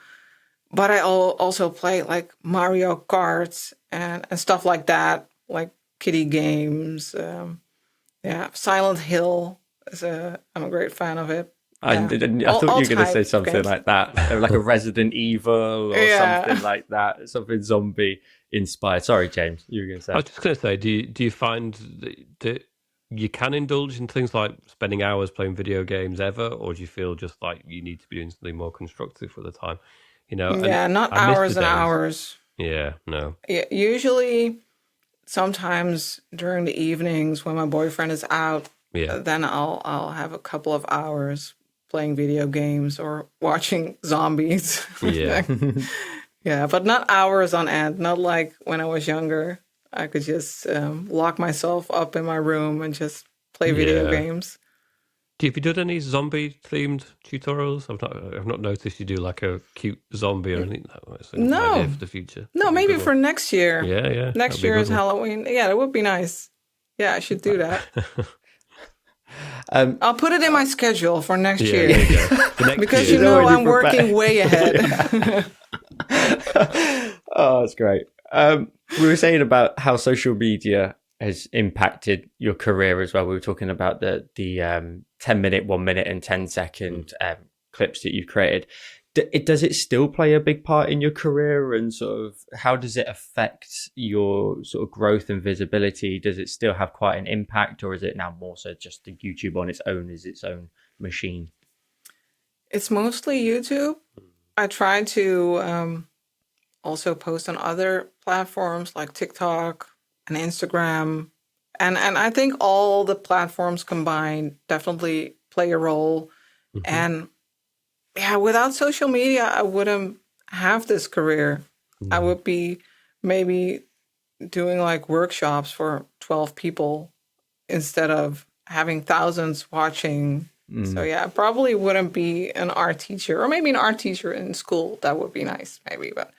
But I also play like Mario Kart and stuff like that, like kiddie games. Yeah, Silent Hill I'm a great fan of it. I, Yeah, I thought you were going to type say of something games. like that, like a Resident Evil or Yeah. something like that, something zombie inspired. Sorry, James, you were going to say. I was just going to say, do you find that you can indulge in things like spending hours playing video games ever, or do you feel just like you need to be doing something more constructive for the time? You know, and Yeah, not I miss the hours and days. hours. Yeah, no, Yeah, usually, sometimes during the evenings when my boyfriend is out, yeah, then I'll have a couple of hours playing video games or watching zombies. yeah. Yeah, but not hours on end. Not like when I was younger. I could just lock myself up in my room and just play video Yeah. games. Have you done any zombie themed tutorials? I've not noticed you do like a cute zombie or anything. That's an idea No, for the future. no, That'd be a maybe good for one. next year. Yeah, Next that'd be a year good is one. Halloween. Yeah, that would be nice. Yeah, I should do that. Um, I'll put it in my schedule for next Yeah, year. there you go. For next Because year. you know already I'm working prepared. way ahead. Oh, that's great. We were saying about how social media has impacted your career as well. We were talking about the 10-minute, 1 minute, and 10-second clips that you've created. Does it still play a big part in your career, and sort of how does it affect your sort of growth and visibility? Does it still have quite an impact, or is it now more so just the YouTube on its own is its own machine? It's mostly YouTube. I try to also post on other platforms like TikTok and Instagram. And I think all the platforms combined definitely play a role. Mhm. And yeah, without social media, I wouldn't have this career. I No. would be maybe doing like workshops for 12 people instead of having thousands watching. So yeah, I probably wouldn't be an art teacher, or maybe an art teacher in school. That would be nice, maybe, but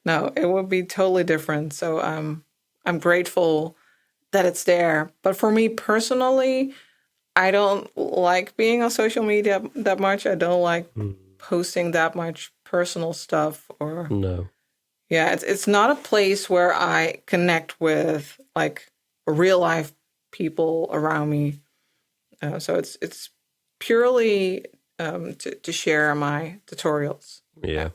no, it would be totally different. So I'm grateful that it's there. But for me personally, I don't like being on social media that much. I don't like posting that much personal stuff, or No. yeah, it's not a place where I connect with like real life people around me. So it's purely to share my tutorials. Yeah.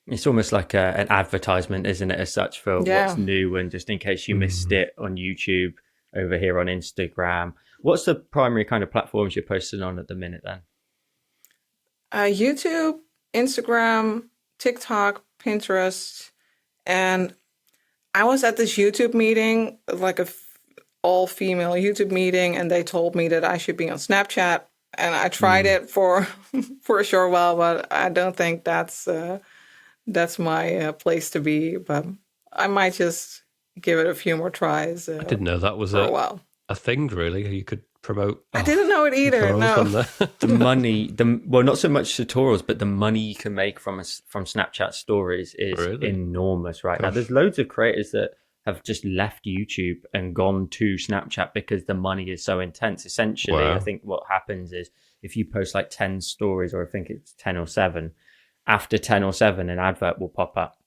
It's almost like an advertisement, isn't it, as such, for Yeah. what's new, and just in case you missed it on YouTube, over here on Instagram. What's the primary kind of platforms you're posting on at the minute then? YouTube, Instagram, TikTok, Pinterest, and I was at this YouTube meeting, like all-female YouTube meeting, and they told me that I should be on Snapchat, and I tried it for a short while, but I don't think that's my place to be. But I might just give it a few more tries I didn't know that was for a while. a thing, really. You could promote. I didn't know it either. tutorials on No. there. The money, well, not so much tutorials, but the money you can make from Snapchat stories is Really? enormous right now. Gosh. There's loads of creators that have just left YouTube and gone to Snapchat because the money is so intense. Essentially, Wow. I think what happens is if you post like 10 stories, or I think it's 10 or 7, after 10 or 7, an advert will pop up.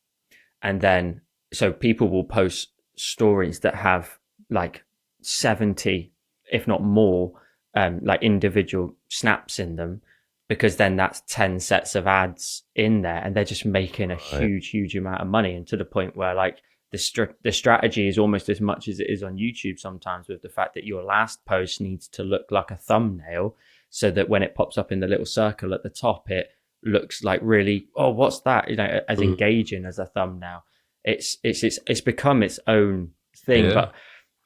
And then, so people will post stories that have like 70, if not more, like individual snaps in them, because then that's 10 sets of ads in there, and they're just making a huge amount of money. And to the point where like the strategy is almost as much as it is on YouTube sometimes, with the fact that your last post needs to look like a thumbnail, so that when it pops up in the little circle at the top, it looks like really, oh, what's that? You know, as engaging as a thumbnail. It's become its own thing. Yeah. But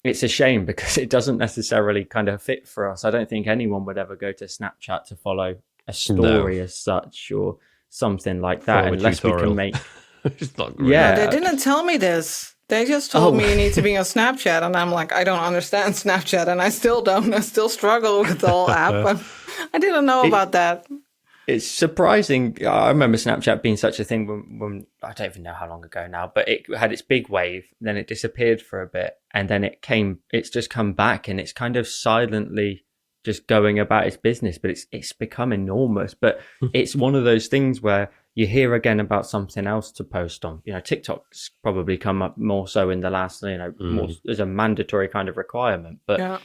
it's a shame because it doesn't necessarily kind of fit for us. I don't think anyone would ever go to Snapchat to follow a story as such or something like that, Follow a unless we tutorial. can make. It's not great. No, they Yeah. didn't tell me this. They just told Oh. me you need to be on Snapchat, and I'm like, I don't understand Snapchat, and I still don't. I still struggle with the whole app. But I didn't know about that. It's surprising. I remember Snapchat being such a thing when I don't even know how long ago now, but it had its big wave, then it disappeared for a bit, and then it's just come back, and it's kind of silently just going about its business, but it's become enormous. But it's one of those things where you hear again about something else to post on. TikTok's probably come up more so in the last, more as a mandatory kind of requirement, but Yeah.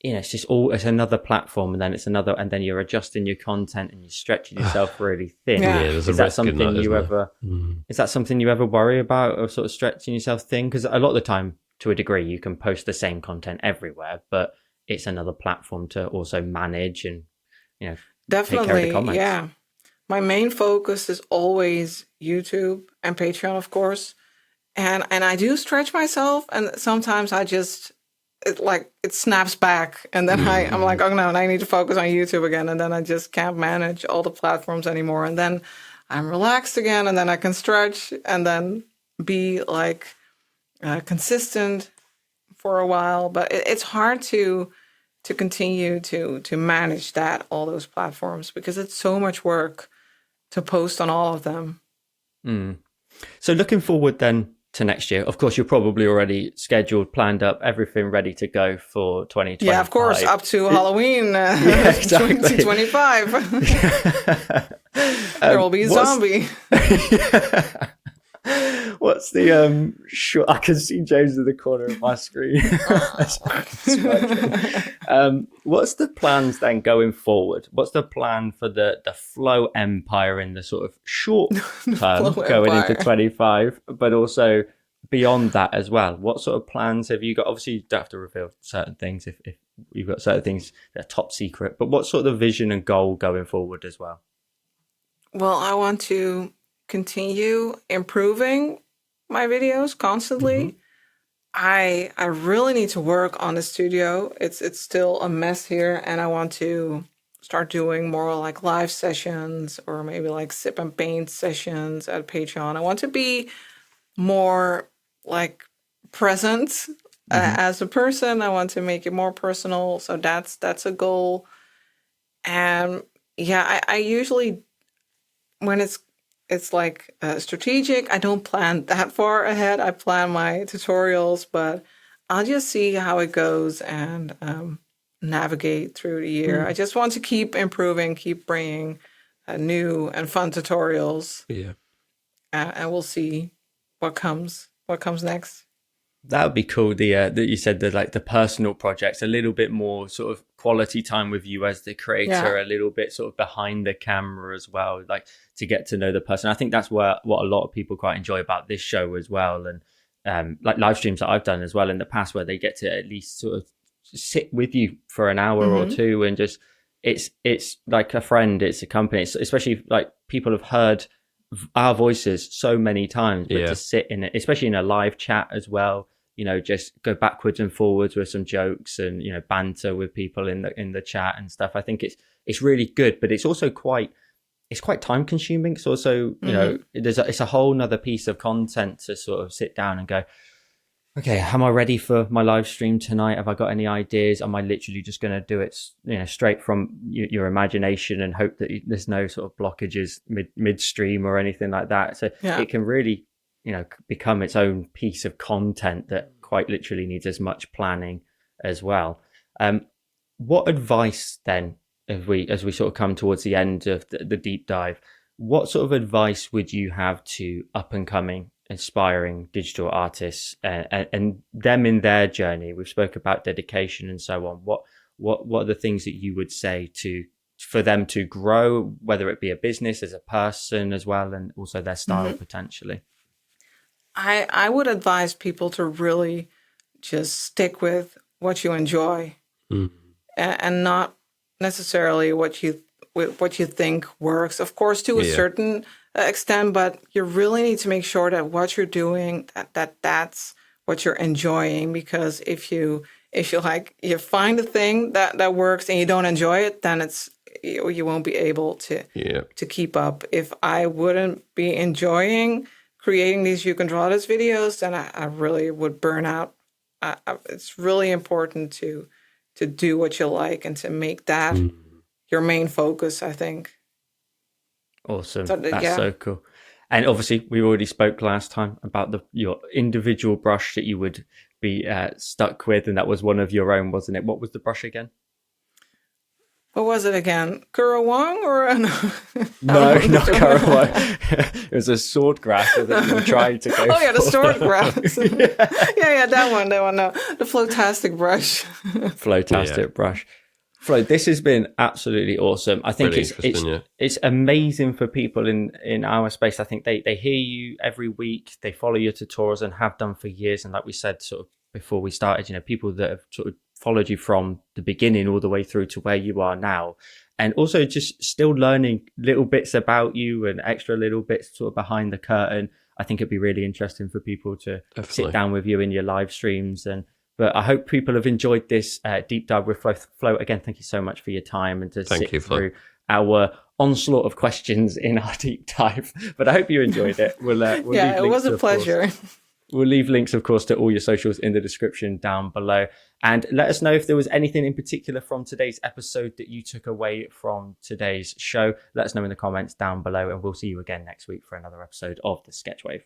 it's another platform, and then it's another, and then you're adjusting your content and you're stretching yourself really thin. Yeah. There's a Is that risk in something that, you isn't there? ever? Is that something you ever worry about, or sort of stretching yourself thin? Because a lot of the time, to a degree, you can post the same content everywhere, but it's another platform to also manage and take care of the Definitely, comments. yeah. My main focus is always YouTube and Patreon, of course. And I do stretch myself, and sometimes it snaps back, and then I'm like, oh no, I need to focus on YouTube again, and then I just can't manage all the platforms anymore. And then I'm relaxed again, and then I can stretch and then be like consistent for a while. But it's hard to continue to manage all those platforms, because it's so much work to post on all of them. So looking forward then to next year, of course, you're probably already scheduled, planned up, everything ready to go for 2025. Yeah, of course, up to Halloween exactly. 2025. There will be a zombie. What's the I can see James in the corner of my screen. What's the plans then going forward? What's the plan for the Flow Empire in the sort of short term going into 25, but also beyond that as well? What sort of plans have you got? Obviously, you don't have to reveal certain things if you've got certain things that are top secret, but what sort of vision and goal going forward as well? Well, I want to continue improving my videos constantly. I really need to work on the studio. It's still a mess here, and I want to start doing more like live sessions, or maybe like sip and paint sessions at Patreon. I want to be more like present as a person. I want to make it more personal, so that's a goal. And yeah, I usually, when it's like strategic, I don't plan that far ahead. I plan my tutorials, but I'll just see how it goes and navigate through the year. I just want to keep improving, keep bringing new and fun tutorials. Yeah. And we'll see what comes next. That would be cool. That you said the personal projects, a little bit more sort of quality time with you as the creator, a little bit sort of behind the camera as well, like to get to know the person. I think that's what a lot of people quite enjoy about this show as well, and like live streams that I've done as well in the past, where they get to at least sort of sit with you for an hour or two, and just it's like a friend, it's a company. It's especially like people have heard our voices so many times, but to sit in it, especially in a live chat as well, just go backwards and forwards with some jokes and banter with people in the chat and stuff. I think it's really good, but it's also quite time consuming. It's also it's a whole nother piece of content to sort of sit down and go, okay, am I ready for my live stream tonight? Have I got any ideas? Am I literally just going to do it, straight from your imagination and hope that there's no sort of blockages midstream or anything like that? So it can really, become its own piece of content that quite literally needs as much planning as well. What advice then, as we sort of come towards the end of the deep dive, what sort of advice would you have to up and coming inspiring digital artists and them in their journey? We've spoke about dedication and so on. What are the things that you would say for them to grow, whether it be a business, as a person as well, and also their style potentially? I would advise people to really just stick with what you enjoy, and not necessarily what you think works. Of course, to a certain extent, but you really need to make sure that what you're doing, that's what you're enjoying, because if you like, you find a thing that works and you don't enjoy it, then you won't be able to keep up. If I wouldn't be enjoying creating these You Can Draw This videos, then I really would burn out. It's really important to do what you like and to make that your main focus, I think. Awesome. That's so cool. And obviously, we already spoke last time about your individual brush that you would be stuck with, and that was one of your own, wasn't it? What was the brush again? What was it again? Kurawang or no? No, not Kurawang. It was a sword grass that you were trying to go. Oh yeah, the sword grass. yeah, that one. No, the Flotastic brush. Flotastic brush. Flo, this has been absolutely awesome. I think it's amazing for people in our space. I think they hear you every week, they follow your tutorials and have done for years. And like we said, sort of before we started, people that have sort of followed you from the beginning all the way through to where you are now. And also just still learning little bits about you and extra little bits sort of behind the curtain. I think it'd be really interesting for people to sit down with you in your live streams. But I hope people have enjoyed this deep dive with Flo. Again, thank you so much for your time and to sit through our onslaught of questions in our deep dive. But I hope you enjoyed it. We'll yeah, it was a pleasure. We'll leave links, of course, to all your socials in the description down below. And let us know if there was anything in particular from today's episode that you took away from today's show. Let us know in the comments down below, and we'll see you again next week for another episode of The Sketchwave.